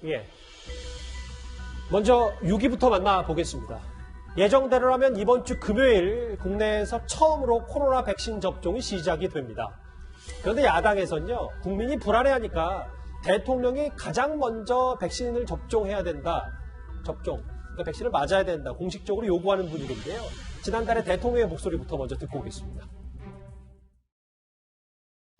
예. 먼저 6위부터 만나보겠습니다. 예정대로라면 이번 주 금요일 국내에서 처음으로 코로나 백신 접종이 시작이 됩니다. 그런데 야당에서는요, 국민이 불안해하니까 대통령이 가장 먼저 백신을 접종해야 된다. 그러니까 백신을 맞아야 된다. 공식적으로 요구하는 분위기인데요. 지난달에 대통령의 목소리부터 먼저 듣고 오겠습니다.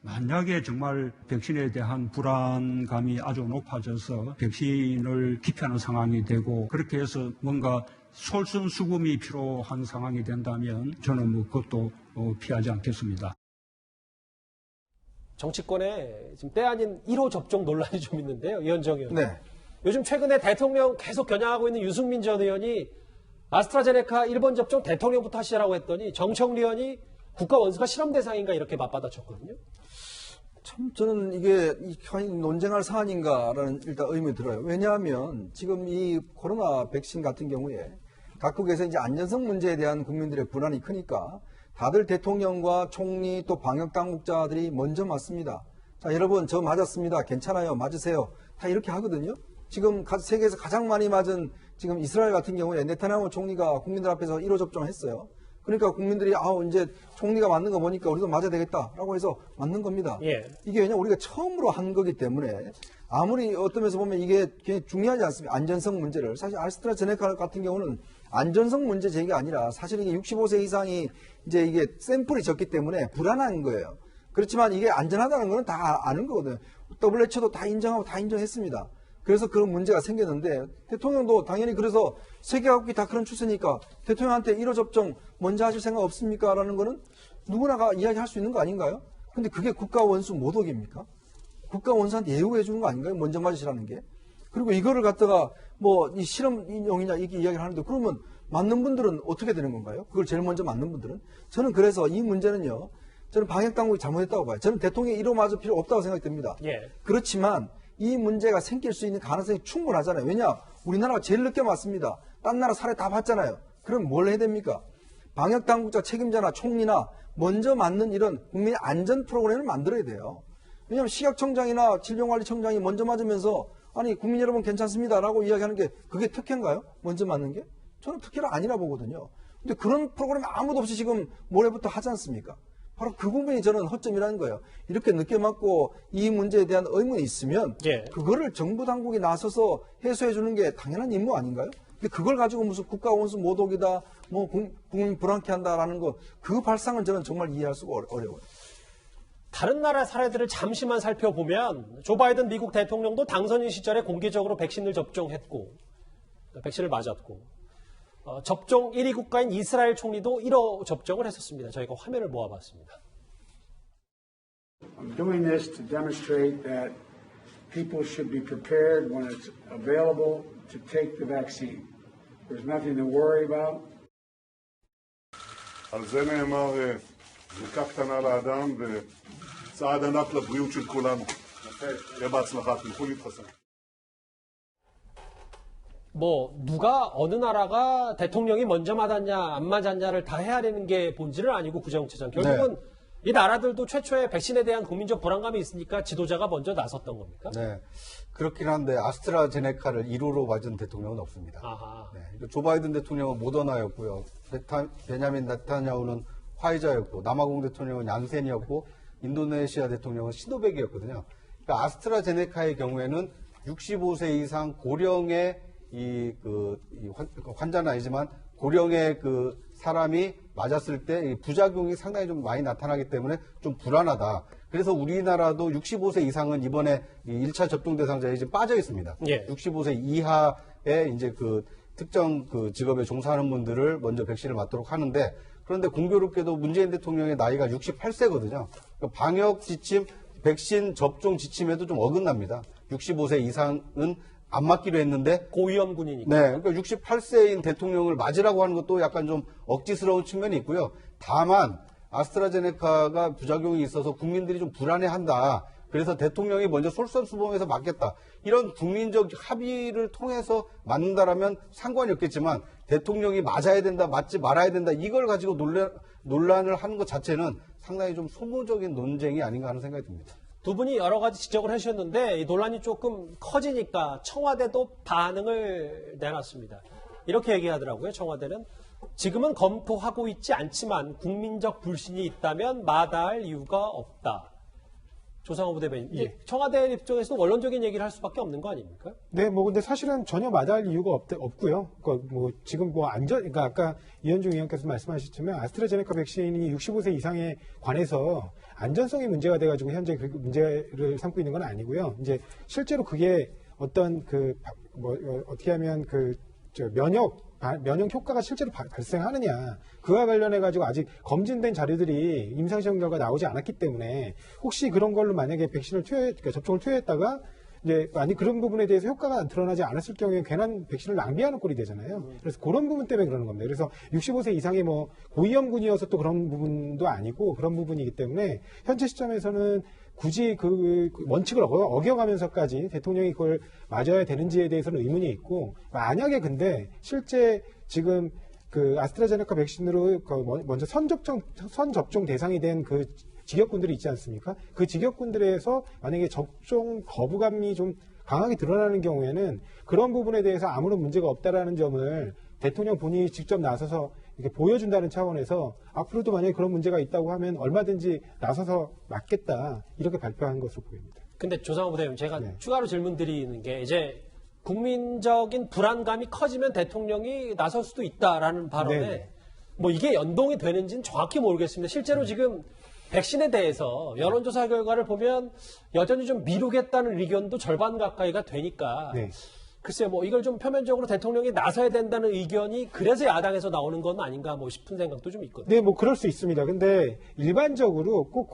만약에 정말 백신에 대한 불안감이 아주 높아져서 백신을 기피하는 상황이 되고 그렇게 해서 뭔가 솔선수범이 필요한 상황이 된다면 저는 그것도 피하지 않겠습니다. 정치권에 지금 때 아닌 1호 접종 논란이 좀 있는데요. 이현정 의원. 네. 요즘 최근에 대통령 계속 겨냥하고 있는 유승민 전 의원이 아스트라제네카 1번 접종 대통령부터 하시라고 했더니 정청래 의원이 국가 원수가 실험 대상인가 이렇게 맞받아쳤거든요. 참 저는 이게 논쟁할 사안인가라는 일단 의문이 들어요. 왜냐하면 지금 이 코로나 백신 같은 경우에 각국에서 이제 안전성 문제에 대한 국민들의 불안이 크니까 다들 대통령과 총리 또 방역 당국자들이 먼저 맞습니다. 자, 여러분 저 맞았습니다. 괜찮아요. 맞으세요. 다 이렇게 하거든요. 지금 세계에서 가장 많이 맞은 지금 이스라엘 같은 경우에 네타냐후 총리가 국민들 앞에서 1호 접종했어요. 그러니까 국민들이 이제 총리가 맞는 거 보니까 우리도 맞아야 되겠다라고 해서 맞는 겁니다. 예. 이게 왜냐 우리가 처음으로 한 거기 때문에 아무리 어떤 면에서 보면 이게 굉장히 중요하지 않습니까? 안전성 문제를. 사실 아스트라제네카 같은 경우는 안전성 문제 제기가 아니라 사실 이게 65세 이상이 이제 이게 샘플이 적기 때문에 불안한 거예요. 그렇지만 이게 안전하다는 거는 다 아는 거거든요. WHO도 다 인정하고 다 인정했습니다. 그래서 그런 문제가 생겼는데 대통령도 당연히 그래서 세계 각국이 다 그런 추세니까 대통령한테 1호 접종 먼저 하실 생각 없습니까? 라는 거는 누구나가 이야기할 수 있는 거 아닌가요? 근데 그게 국가 원수 모독입니까? 국가 원수한테 예우해 주는 거 아닌가요? 먼저 맞으시라는 게. 그리고 이거를 갖다가 이 실험용이냐 이렇게 이야기를 하는데 그러면 맞는 분들은 어떻게 되는 건가요? 그걸 제일 먼저 맞는 분들은? 저는 그래서 이 문제는요. 저는 방역당국이 잘못했다고 봐요. 저는 대통령이 1호 맞을 필요 없다고 생각이 듭니다. 예. 그렇지만 이 문제가 생길 수 있는 가능성이 충분하잖아요. 왜냐? 우리나라가 제일 늦게 맞습니다. 딴 나라 사례 다 봤잖아요. 그럼 뭘 해야 됩니까? 방역당국자 책임자나 총리나 먼저 맞는 이런 국민 안전 프로그램을 만들어야 돼요. 왜냐하면 식약청장이나 질병관리청장이 먼저 맞으면서 아니 국민 여러분 괜찮습니다라고 이야기하는 게 그게 특혜인가요? 먼저 맞는 게? 저는 특혜가 아니라 보거든요. 근데 그런 프로그램이 아무도 없이 지금 모레부터 하지 않습니까? 바로 그 부분이 저는 허점이라는 거예요. 이렇게 늦게 맞고 이 문제에 대한 의문이 있으면 예. 그거를 정부 당국이 나서서 해소해 주는 게 당연한 임무 아닌가요? 근데 그걸 가지고 무슨 국가 원수 모독이다, 국민 불안케 한다라는 거, 그 발상은 저는 정말 이해할 수가 어려워요. 다른 나라 사례들을 잠시만 살펴보면 조 바이든 미국 대통령도 당선인 시절에 공개적으로 백신을 접종했고 백신을 맞았고 접종 1위 국가인 이스라엘 총리도 1호 접종을 했었습니다. 저희가 화면을 모아봤습니다. I'm doing this to demonstrate that people should be prepared when it's available to take the vaccine. There's nothing to worry about. על זה נאמר, זריקה קטנה לאדם וצעד ענק לבריאות של כולנו. תהיה בהצלחה, תלכו להתחסן. 누가 어느 나라가 대통령이 먼저 맞았냐 안 맞았냐를 다 헤아리는 게 본질은 아니고 구정체전. 결국은 이 나라들도 최초에 백신에 대한 국민적 불안감이 있으니까 지도자가 먼저 나섰던 겁니까? 네. 그렇긴 한데 아스트라제네카를 1호로 맞은 대통령은 없습니다. 네. 조 바이든 대통령은 모더나였고요. 베냐민 네타냐후는 화이자였고 남아공 대통령은 얀센이었고 인도네시아 대통령은 시노백이었거든요. 그러니까 아스트라제네카의 경우에는 65세 이상 고령의 환자는 아니지만 고령의 사람이 맞았을 때 부작용이 상당히 좀 많이 나타나기 때문에 좀 불안하다. 그래서 우리나라도 65세 이상은 이번에 1차 접종 대상자에 지금 빠져 있습니다. 예. 65세 이하의 이제 특정 직업에 종사하는 분들을 먼저 백신을 맞도록 하는데 그런데 공교롭게도 문재인 대통령의 나이가 68세거든요. 그러니까 방역 지침, 백신 접종 지침에도 좀 어긋납니다. 65세 이상은 안 맞기로 했는데 고위험군이니까. 네, 그러니까 68세인 대통령을 맞으라고 하는 것도 약간 좀 억지스러운 측면이 있고요. 다만 아스트라제네카가 부작용이 있어서 국민들이 좀 불안해한다. 그래서 대통령이 먼저 솔선수범해서 맞겠다. 이런 국민적 합의를 통해서 맞는다라면 상관이 없겠지만 대통령이 맞아야 된다, 맞지 말아야 된다. 이걸 가지고 논란을 하는 것 자체는 상당히 좀 소모적인 논쟁이 아닌가 하는 생각이 듭니다. 두 분이 여러 가지 지적을 해주셨는데 이 논란이 조금 커지니까 청와대도 반응을 내놨습니다. 이렇게 얘기하더라고요. 청와대는 지금은 검토하고 있지 않지만 국민적 불신이 있다면 마다할 이유가 없다. 조상호 부대변인, 예. 청와대 입장에서도 원론적인 얘기를 할 수밖에 없는 거 아닙니까? 네, 뭐 근데 사실은 전혀 마다할 이유가 없고요. 그러니까 뭐 지금 뭐 그러니까 아까 이현중 의원께서 말씀하셨지만 아스트라제네카 백신이 65세 이상에 관해서 안전성이 문제가 돼가지고 현재 그 문제를 삼고 있는 건 아니고요. 이제 실제로 그게 어떤 어떻게 하면 면역 효과가 실제로 발생하느냐 그와 관련해 가지고 아직 검진된 자료들이 임상시험 결과 나오지 않았기 때문에 혹시 그런 걸로 만약에 백신을 그러니까 접종을 투여했다가 이제 아니 그런 부분에 대해서 효과가 드러나지 않았을 경우에 괜한 백신을 낭비하는 꼴이 되잖아요. 그래서 그런 부분 때문에 그러는 겁니다. 그래서 65세 이상의 뭐 고위험군이어서 또 그런 부분도 아니고 그런 부분이기 때문에 현재 시점에서는 굳이 그 원칙을 어겨가면서까지 대통령이 그걸 맞아야 되는지에 대해서는 의문이 있고 만약에 근데 실제 지금 그 아스트라제네카 백신으로 먼저 선접종 대상이 된 그 직역군들이 있지 않습니까? 그 직역군들에서 만약에 접종 거부감이 좀 강하게 드러나는 경우에는 그런 부분에 대해서 아무런 문제가 없다라는 점을 대통령 본인이 직접 나서서 이렇게 보여준다는 차원에서 앞으로도 만약에 그런 문제가 있다고 하면 얼마든지 나서서 막겠다 이렇게 발표한 것으로 보입니다. 근데 조상호 부대변인 제가 네. 추가로 질문 드리는 게 이제 국민적인 불안감이 커지면 대통령이 나설 수도 있다라는 발언에 네. 뭐 이게 연동이 되는지는 정확히 모르겠습니다. 실제로 지금 백신에 대해서 여론조사 결과를 보면 여전히 좀 미루겠다는 의견도 절반 가까이가 되니까 네. 글쎄요, 뭐 이걸 좀 표면적으로 대통령이 나서야 된다는 의견이 그래서 야당에서 나오는 건 아닌가 뭐 싶은 생각도 좀 있거든요. 네, 뭐 그럴 수 있습니다. 근데 일반적으로 꼭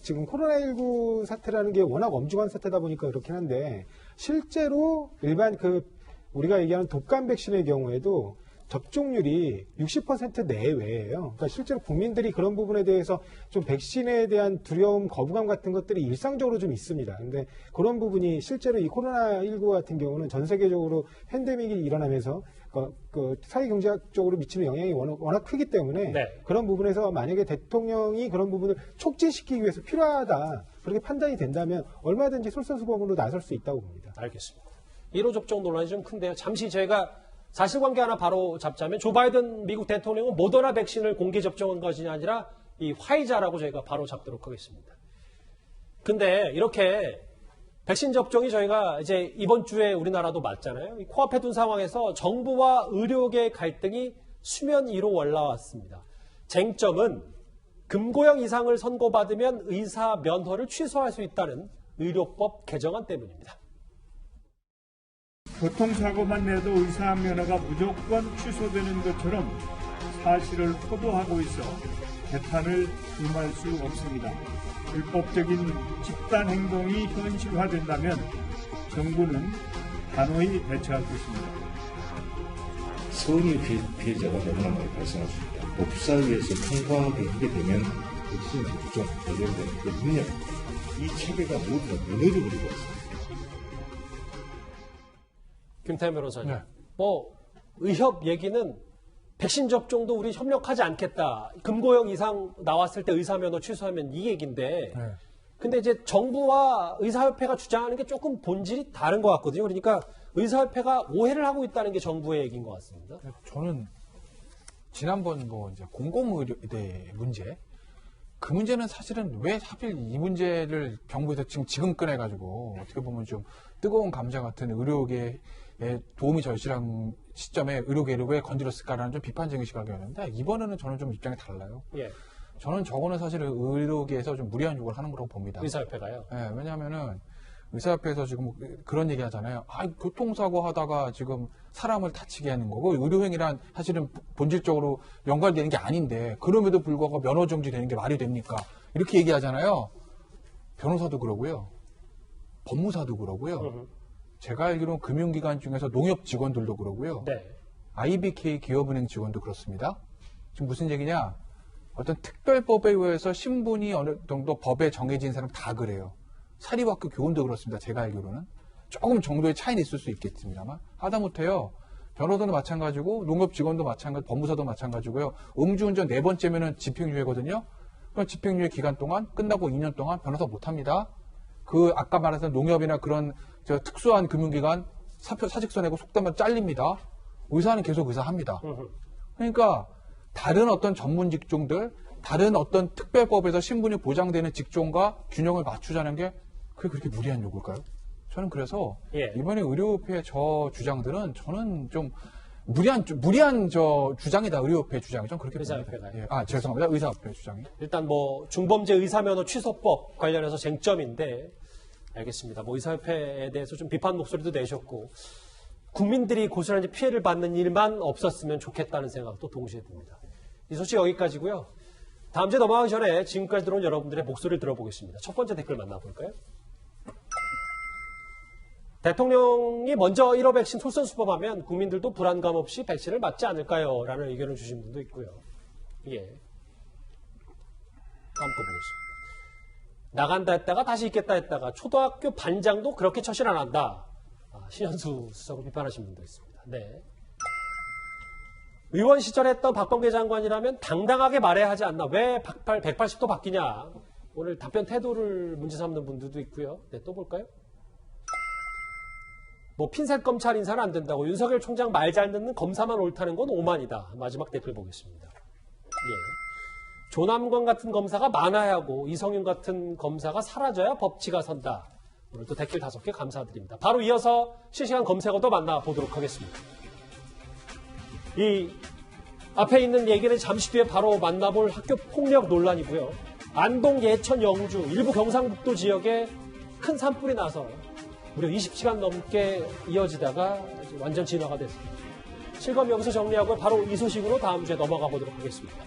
지금 코로나19 사태라는 게 워낙 엄중한 사태다 보니까 그렇긴 한데 실제로 우리가 얘기하는 독감 백신의 경우에도 접종률이 60% 내외예요. 그러니까 실제로 국민들이 그런 부분에 대해서 좀 백신에 대한 두려움, 거부감 같은 것들이 일상적으로 좀 있습니다. 근데 그런 부분이 실제로 이 코로나19 같은 경우는 전 세계적으로 팬데믹이 일어나면서 사회 경제학적으로 미치는 영향이 워낙 크기 때문에 네. 그런 부분에서 만약에 대통령이 그런 부분을 촉진시키기 위해서 필요하다. 그렇게 판단이 된다면 얼마든지 솔선수범으로 나설 수 있다고 봅니다. 알겠습니다. 1호 접종 논란이 좀 큰데요. 잠시 저희가 사실관계 하나 바로 잡자면 조 바이든 미국 대통령은 모더나 백신을 공개 접종한 것이 아니라 이 화이자라고 저희가 바로 잡도록 하겠습니다. 근데 이렇게 백신 접종이 저희가 이제 이번 주에 우리나라도 맞잖아요. 코앞에 둔 상황에서 정부와 의료계 갈등이 수면 위로 올라왔습니다. 쟁점은 금고형 이상을 선고받으면 의사 면허를 취소할 수 있다는 의료법 개정안 때문입니다. 교통사고만 내도 의사 면허가 무조건 취소되는 것처럼 사실을 호도하고 있어 개탄을 금할 수 없습니다. 불법적인 집단 행동이 현실화된다면 정부는 단호히 대처할 것입니다. 선의 피해자가 너무나 많이 발생할 수 있다. 법사위에서 통과하게 하게 되면 백신 접종 관련된 그 능력, 이 체계가 모두 다 무너져 버리고 있습니다. 김태현 변호사님, 네. 뭐 의협 얘기는 백신 접종도 우리 협력하지 않겠다. 금고형 이상 나왔을 때 의사 면허 취소하면 이 얘기인데, 네. 근데 이제 정부와 의사협회가 주장하는 게 조금 본질이 다른 것 같거든요. 그러니까 의사협회가 오해를 하고 있다는 게 정부의 얘기인 것 같습니다. 저는 지난번 뭐 이제 공공의료대 문제, 그 문제는 사실은 왜 하필 이 문제를 정부에서 지금 꺼내가지고 어떻게 보면 좀 뜨거운 감자 같은 의료계에 도움이 절실한 시점에 의료계를 왜 건드렸을까라는 좀 비판적인 시각이었는데 이번에는 저는 좀 입장이 달라요. 예. 저는 저거는 사실 의료계에서 좀 무리한 요구를 하는 거라고 봅니다. 의사협회가요. 네, 왜냐하면은 의사협회에서 지금 그런 얘기 하잖아요. 교통사고 하다가 지금 사람을 다치게 하는 거고 의료행위란 사실은 본질적으로 연관되는 게 아닌데 그럼에도 불구하고 면허 정지되는 게 말이 됩니까? 이렇게 얘기하잖아요. 변호사도 그러고요. 법무사도 그러고요. 제가 알기로는 금융기관 중에서 농협 직원들도 그러고요. 네. IBK 기업은행 직원도 그렇습니다. 지금 무슨 얘기냐? 어떤 특별법에 의해서 신분이 어느 정도 법에 정해진 사람 다 그래요. 사립학교 교원도 그렇습니다. 제가 알기로는. 조금 정도의 차이는 있을 수 있겠습니다만. 하다못해요. 변호사도 마찬가지고 농협 직원도 마찬가지고 법무사도 마찬가지고요. 음주운전 4번째면은 집행유예거든요. 그럼 집행유예 기간 동안 끝나고 2년 동안 변호사 못합니다. 그 아까 말했던 농협이나 그런 저 특수한 금융기관 사직서 내고 속되면 잘립니다. 의사는 계속 의사합니다. 그러니까 다른 어떤 전문 직종들, 다른 어떤 특별법에서 신분이 보장되는 직종과 균형을 맞추자는 게 그게 그렇게 무리한 요구일까요? 저는 그래서 예. 이번에 의료협회 저 주장들은 저는 좀 무리한 저 주장이다. 의료협회 주장이 좀 그렇게 봅니다. 의사협회가요? 예. 죄송합니다. 의사협회 주장이. 일단 뭐 중범죄 의사면허 취소법 관련해서 쟁점인데 알겠습니다. 뭐 의사협회에 대해서 좀 비판 목소리도 내셨고 국민들이 고스란히 피해를 받는 일만 없었으면 좋겠다는 생각도 동시에 듭니다. 이 소식 여기까지고요. 다음 주에 넘어가기 전에 지금까지 들어온 여러분들의 목소리를 들어보겠습니다. 첫 번째 댓글 만나볼까요? 대통령이 먼저 1호 백신 솔선수범하면 국민들도 불안감 없이 백신을 맞지 않을까요? 라는 의견을 주신 분도 있고요. 예. 다음 거 보겠습니다. 나간다 했다가 다시 있겠다 했다가 초등학교 반장도 그렇게 처신 안 한다. 신현수 수석을 비판하신 분도 있습니다. 네. 의원 시절에 했던 박범계 장관이라면 당당하게 말해야 하지 않나. 왜 180도 바뀌냐. 오늘 답변 태도를 문제 삼는 분들도 있고요. 네, 또 볼까요? 뭐 핀셋 검찰 인사는 안 된다고. 윤석열 총장 말 잘 듣는 검사만 옳다는 건 오만이다. 마지막 댓글 보겠습니다. 예. 조남관 같은 검사가 많아야 하고 이성윤 같은 검사가 사라져야 법치가 선다. 오늘 또 댓글 5개 감사드립니다. 바로 이어서 실시간 검색어도 만나보도록 하겠습니다. 이 앞에 있는 얘기는 잠시 뒤에 바로 만나볼 학교 폭력 논란이고요. 안동, 예천, 영주, 일부 경상북도 지역에 큰 산불이 나서 무려 20시간 넘게 이어지다가 완전 진화가 됐습니다. 실검 여기서 정리하고 바로 이 소식으로 다음 주에 넘어가 보도록 하겠습니다.